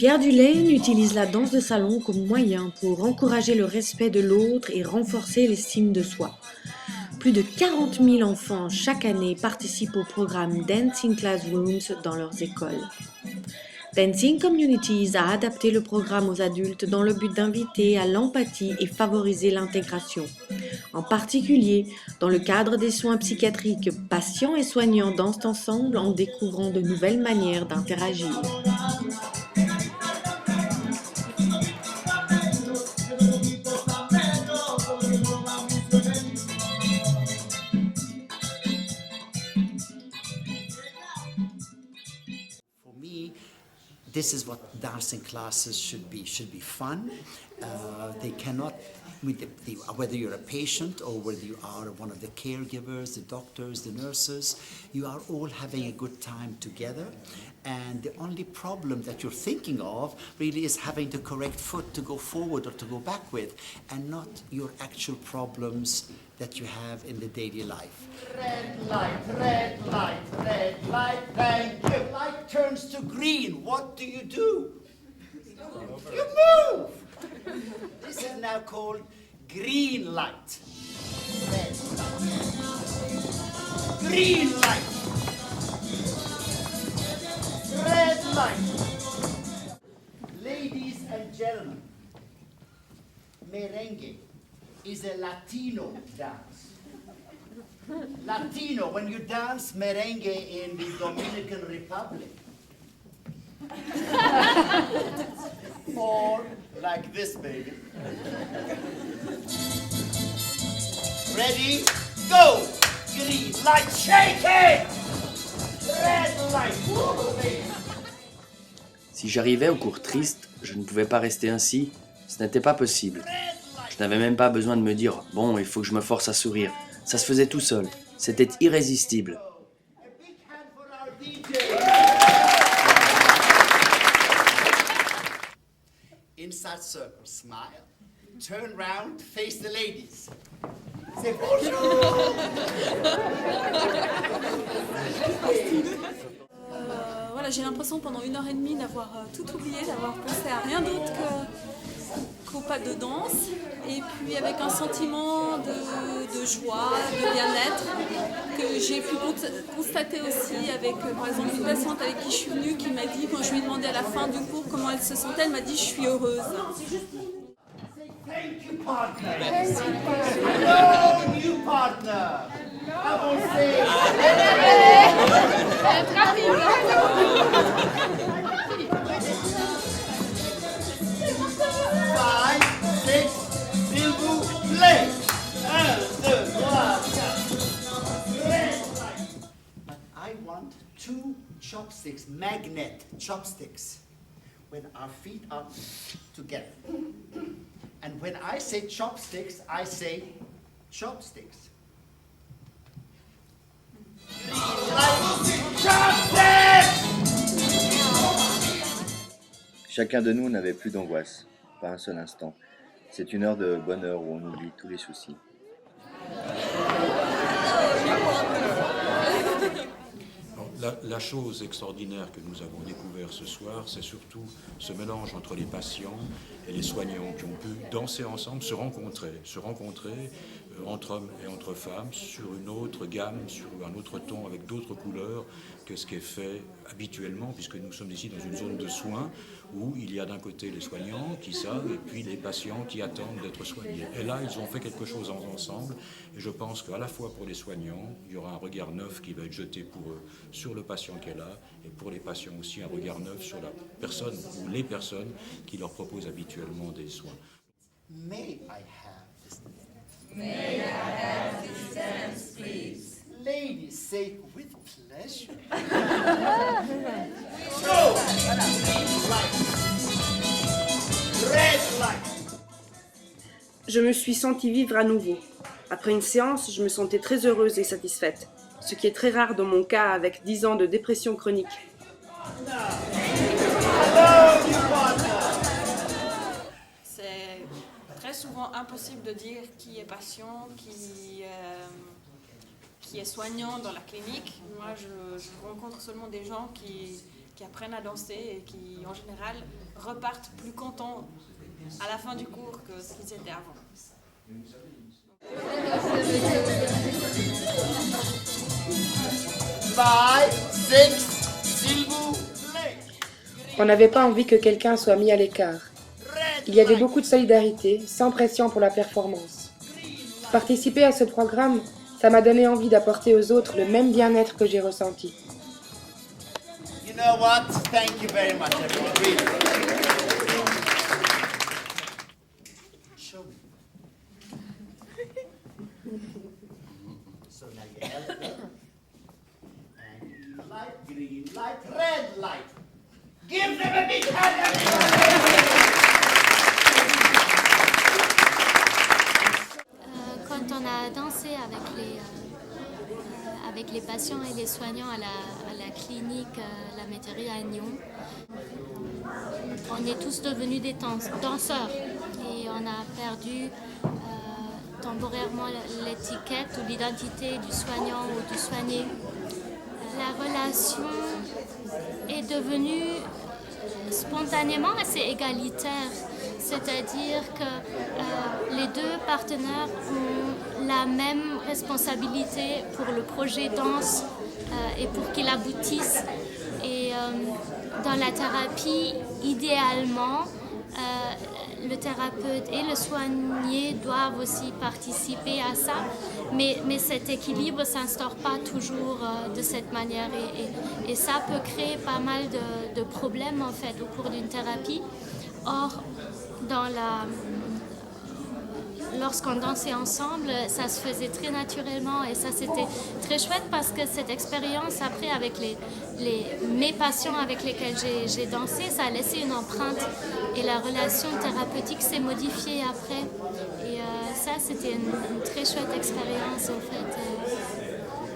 Pierre Dulaine utilise la danse de salon comme moyen pour encourager le respect de l'autre et renforcer l'estime de soi. Plus de 40 000 enfants chaque année participent au programme Dancing Classrooms dans leurs écoles. Dancing Communities a adapté le programme aux adultes dans le but d'inviter à l'empathie et favoriser l'intégration. En particulier, dans le cadre des soins psychiatriques, patients et soignants dansent ensemble en découvrant de nouvelles manières d'interagir. For me, this is what dancing classes should be. Should be fun. They cannot, whether you're a patient or whether you are one of the caregivers, the doctors, the nurses, you are all having a good time together. And the only problem that you're thinking of really is having the correct foot to go forward or to go back with, and not your actual problems that you have in the daily life. Red light, red light, red light, thank you. Light turns to green. What do? You move. This is now called green light. Red light. Green light. Red light. Ladies and gentlemen, merengue is a Latino dance. Latino, when you dance merengue in the Dominican Republic, or like this, baby. Ready? Go! Green light, shake it! Red light, woo, baby. Si j'arrivais au cours triste, je ne pouvais pas rester ainsi, ce n'était pas possible. Je n'avais même pas besoin de me dire « bon, il faut que je me force à sourire ». Ça se faisait tout seul, c'était irrésistible. Inside circle, smile, turn round, face the ladies. Say bonjour! Voilà, j'ai l'impression pendant 1h30 d'avoir tout oublié, d'avoir pensé à rien d'autre qu'au pas de danse. Et puis avec un sentiment de joie, de bien-être que j'ai pu constater aussi avec par exemple une patiente avec qui je suis venue qui m'a dit, quand je lui ai demandé à la fin du cours comment elle se sentait, elle m'a dit je suis heureuse. Thank you, partner. Hello, new partner. Avancez. Five, six, s'il vous plaît. 1, 2, 3, 4. But I want 2 chopsticks, magnet chopsticks, when our feet are together. And when I say chopsticks, I say chopsticks. Chacun de nous n'avait plus d'angoisse, pas un seul instant. C'est une heure de bonheur où on oublie tous les soucis. La chose extraordinaire que nous avons découvert ce soir, c'est surtout ce mélange entre les patients et les soignants qui ont pu danser ensemble, se rencontrer entre hommes et entre femmes sur une autre gamme, sur un autre ton, avec d'autres couleurs que ce qui est fait habituellement, puisque nous sommes ici dans une zone de soins où il y a d'un côté les soignants qui savent et puis les patients qui attendent d'être soignés. Et là, ils ont fait quelque chose ensemble et je pense qu'à la fois pour les soignants, il y aura un regard neuf qui va être jeté pour eux sur le patient qui est là et pour les patients aussi un regard neuf sur la personne ou les personnes qui leur proposent habituellement des soins. May I have this dance? May I have this dance, please? Ladies, say with pleasure. Go! Red light. Je me suis sentie vivre à nouveau. Après une séance, je me sentais très heureuse et satisfaite, ce qui est très rare dans mon cas avec 10 ans de dépression chronique. C'est très souvent impossible de dire qui est patient, qui est soignant dans la clinique. Moi, je rencontre seulement des gens qui qui apprennent à danser et qui, en général, repartent plus contents à la fin du cours que ce qu'ils étaient avant. 5, 6, s'il vous plaît. On n'avait pas envie que quelqu'un soit mis à l'écart. Il y avait beaucoup de solidarité, sans pression pour la performance. Participer à ce programme, ça m'a donné envie d'apporter aux autres le même bien-être que j'ai ressenti. You know what? Thank you very much, everyone. Really. Show me. So now you help them. And light, green light, red light. Give them a big hand, everyone! Quand on a dansé avec les patients et les soignants à la clinique La Métairie à Nyon, on est tous devenus des danseurs et on a perdu temporairement l'étiquette ou l'identité du soignant ou du soigné. La relation est devenue spontanément assez égalitaire, c'est-à-dire que les deux partenaires ont la même responsabilité pour le projet danse et pour qu'il aboutisse. Et dans la thérapie, idéalement, le thérapeute et le soigné doivent aussi participer à ça, mais cet équilibre ne s'instaure pas toujours de cette manière et ça peut créer pas mal de problèmes en fait au cours d'une thérapie. Or, lorsqu'on dansait ensemble, ça se faisait très naturellement et ça c'était très chouette parce que cette expérience après avec mes patients avec lesquels j'ai dansé, ça a laissé une empreinte et la relation thérapeutique s'est modifiée après et ça c'était une très chouette expérience en fait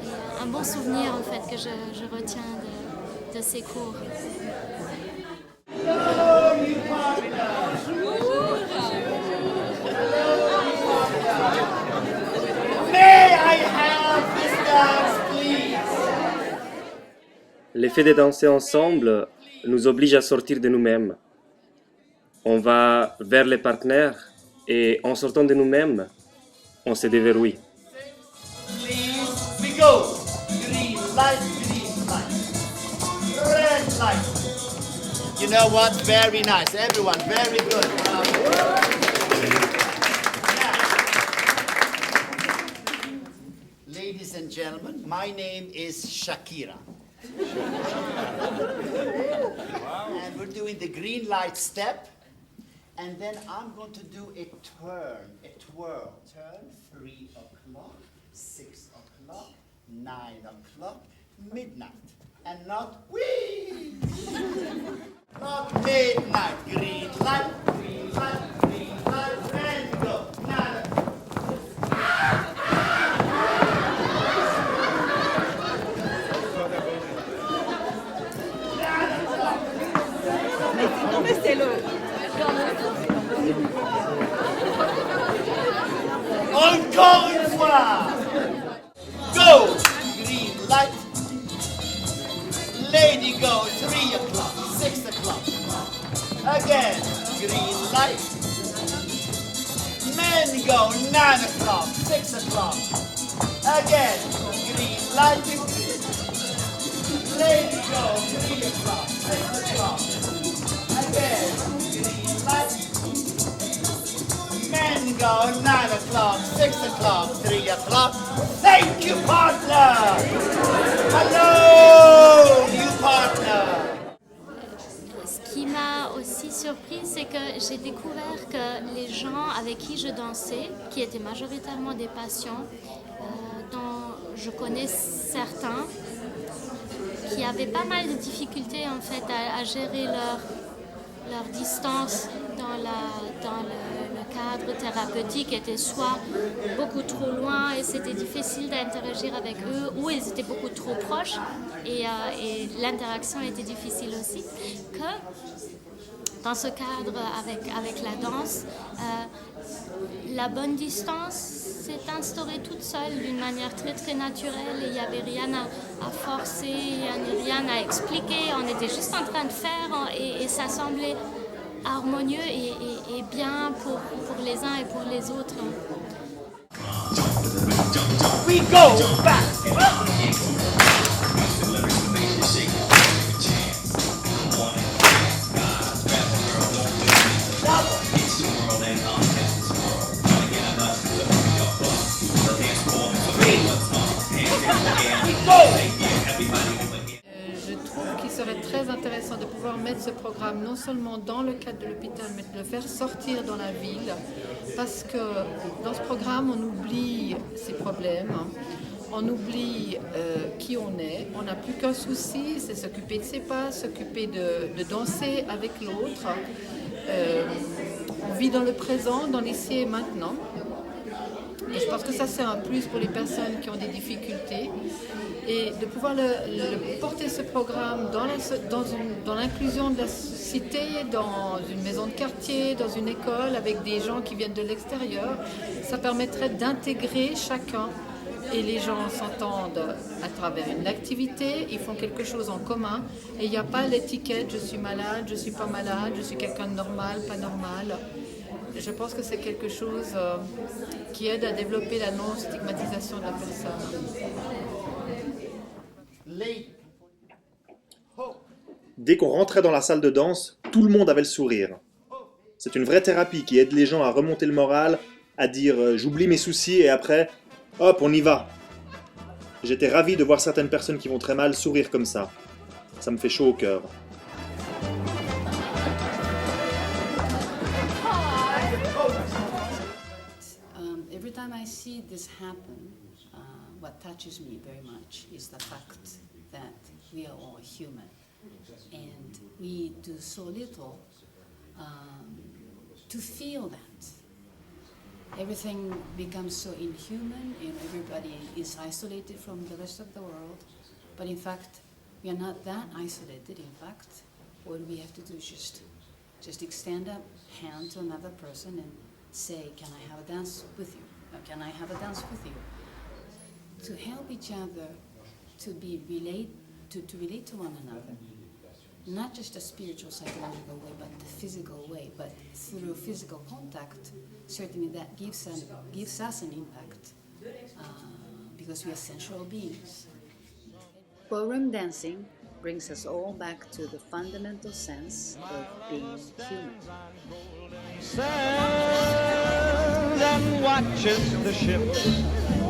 et un bon souvenir en fait que je retiens de ces cours. L'effet de danser ensemble nous oblige à sortir de nous-mêmes. On va vers les partenaires et en sortant de nous-mêmes, on se déverrouille. Please, we go. Green light, red light. You know what? Very nice, everyone. Very good. Ladies and gentlemen, my name is Shakira. And we're doing the green light step. And then I'm going to do a twirl. Turn 3 o'clock, 6 o'clock, 9 o'clock, midnight. And not wee! Not midnight. Green light, and go. 9 o'clock. Encore une fois. Go. Green light. Lady go. 3 o'clock. 6 o'clock. Again. Green light. Men go. 9 o'clock. 6 o'clock. Again. Green light. Lady go. 3 o'clock. 6 o'clock. Again. Green light. Men go 9 o'clock, 6 o'clock, 3 o'clock. Thank you, partner! Hello, you partner! Ce qui m'a aussi surprise, c'est que j'ai découvert que les gens avec qui je dansais, qui étaient majoritairement des patients, dont je connais certains, qui avaient pas mal de difficultés en fait à gérer leur distance dans le cadre thérapeutique était soit beaucoup trop loin et c'était difficile d'interagir avec eux ou ils étaient beaucoup trop proches et l'interaction était difficile aussi. Que dans ce cadre avec la danse, la bonne distance s'est instaurée toute seule d'une manière très très naturelle et il n'y avait rien à forcer, rien à expliquer. On était juste en train de faire et ça semblait harmonieux et bien pour les uns et pour les autres. We go back. Je trouve qu'il serait très intéressant de pouvoir mettre ce programme non seulement dans le cadre de l'hôpital, mais de le faire sortir dans la ville, parce que dans ce programme, on oublie ses problèmes, on oublie qui on est, on n'a plus qu'un souci, c'est s'occuper de ses pas, s'occuper de danser avec l'autre. On vit dans le présent, dans l'ici et maintenant. Et je pense que ça c'est un plus pour les personnes qui ont des difficultés. Et de pouvoir porter ce programme dans l'inclusion de la cité, dans une maison de quartier, dans une école, avec des gens qui viennent de l'extérieur, ça permettrait d'intégrer chacun. Et les gens s'entendent à travers une activité, ils font quelque chose en commun. Et il n'y a pas l'étiquette « je suis malade, je ne suis pas malade, je suis quelqu'un de normal, pas normal ». Je pense que c'est quelque chose qui aide à développer la non-stigmatisation de la personne. Dès qu'on rentrait dans la salle de danse, tout le monde avait le sourire. C'est une vraie thérapie qui aide les gens à remonter le moral, à dire « j'oublie mes soucis » et après « hop, on y va ». J'étais ravi de voir certaines personnes qui vont très mal sourire comme ça. Ça me fait chaud au cœur. Every time I see this happen, what touches me very much is the fact that we are all human, and we do so little to feel that. Everything becomes so inhuman, and everybody is isolated from the rest of the world. But in fact, we are not that isolated. In fact, what we have to do is just extend a hand to another person and say, "Can I have a dance with you? Or can I have a dance with you?" To help each other to relate to one another, not just a spiritual, psychological way, but the physical way. But through physical contact, certainly that gives us an impact because we are sensual beings. Ballroom dancing brings us all back to the fundamental sense of being human. And watches the ships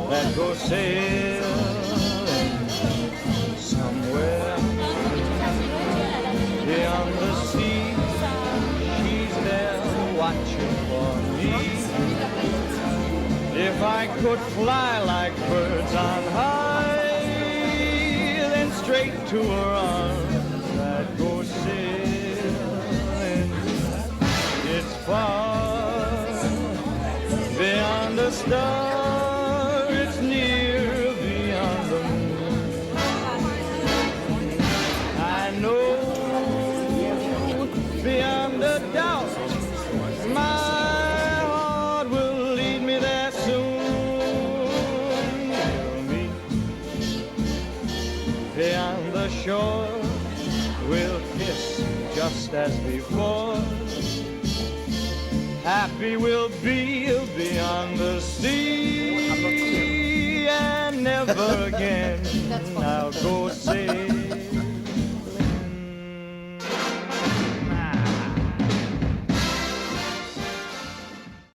that go sailing somewhere beyond the sea. She's there watching for me. If I could fly like birds on high, then straight to her arms I'd go sailing. It's far beyond the star, it's near beyond the moon. I know beyond a doubt my heart will lead me there soon. We'll meet beyond the shore, we'll kiss just as before. Happy we'll be beyond the sea, and never again I'll go sailing.